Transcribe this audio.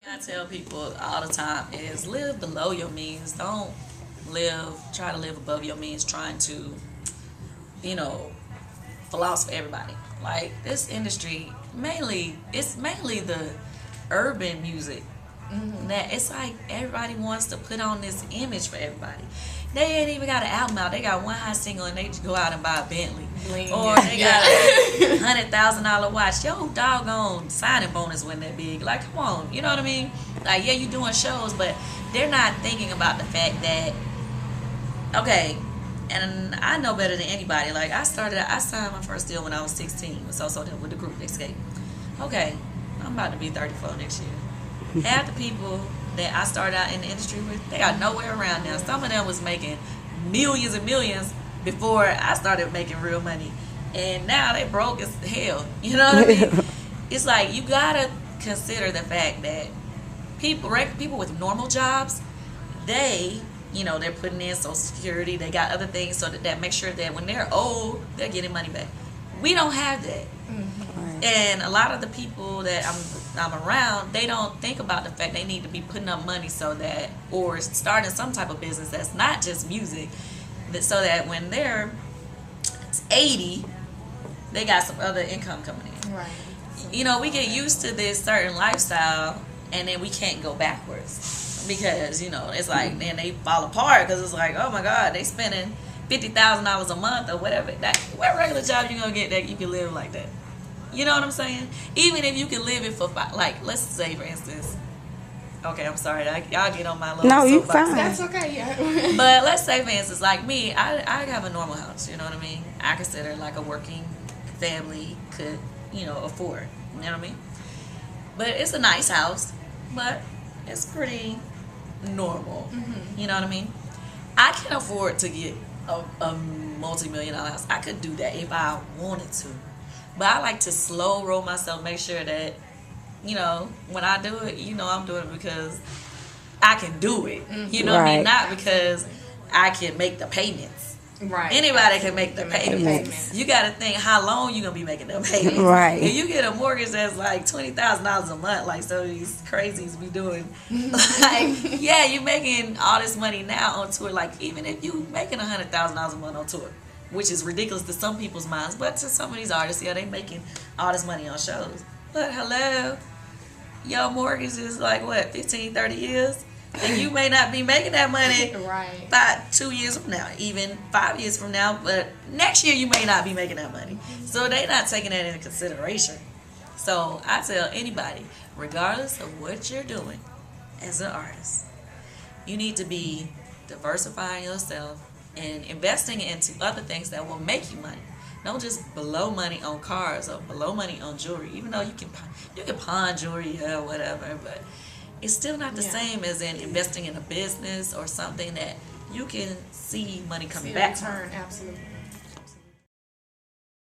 I tell people all the time is live below your means. Don't try to live above your means trying to, you know, floss for everybody. Like this industry, it's mainly the urban music. That it's like everybody wants to put on this image for everybody. They ain't even got an album out. They got one hot single and they just go out and buy a Bentley. Or they got a $100,000 watch. Yo, doggone signing bonus wasn't that big. Like, come on, you know what I mean? Like, yeah, you doing shows, but they're not thinking about the fact that, okay, and I know better than anybody. Like, I signed my first deal when I was 16. It was also with the group Escape. Okay, I'm about to be 34 next year. Half the people that I started out in the industry with, they got nowhere around now. Some of them was making millions and millions before I started making real money. And now they broke as hell. You know what I mean? It's like you gotta consider the fact that people with normal jobs, they're putting in Social Security, they got other things so that make sure that when they're old, they're getting money back. We don't have that. And a lot of the people that I'm around, they don't think about the fact they need to be putting up money or starting some type of business that's not just music, so that when they're 80, they got some other income coming in. Right. We get used to this certain lifestyle, and then we can't go backwards because it's like then they fall apart because it's like, oh my God, they spending $50,000 a month or whatever. What regular job you gonna get that you can live like that? You know what I'm saying? Even if you can live it for let's say for instance, okay, I'm sorry, y'all get on my little No, you soapbox. fine. That's okay, yeah. But let's say for instance, like me, I have a normal house, you know what I mean? I consider like a working family could, afford, you know what I mean? But it's a nice house, but it's pretty normal, you know what I mean? I can afford to get a multi-million-dollar house. I could do that if I wanted to. But I like to slow roll myself, make sure that, when I do it, I'm doing it because I can do it. You know what I mean? Not because I can make the payments. Right. Anybody can make the payments. You got to think how long you going to be making them payments. Right. If you get a mortgage that's like $20,000 a month, like some of these crazies be doing, like, yeah, you're making all this money now on tour. Like, even if you making $100,000 a month on tour, which is ridiculous to some people's minds, but to some of these artists, yeah, they making all this money on shows. But hello, your mortgage is like what, 15, 30 years? And you may not be making that money right. 2 years from now, even 5 years from now, but next year you may not be making that money. So they're not taking that into consideration. So I tell anybody, regardless of what you're doing as an artist, you need to be diversifying yourself and investing into other things that will make you money. Don't just blow money on cars or blow money on jewelry. Even though you can pawn jewelry or whatever, but it's still not the same as in investing in a business or something that you can see money coming back. Return, absolutely.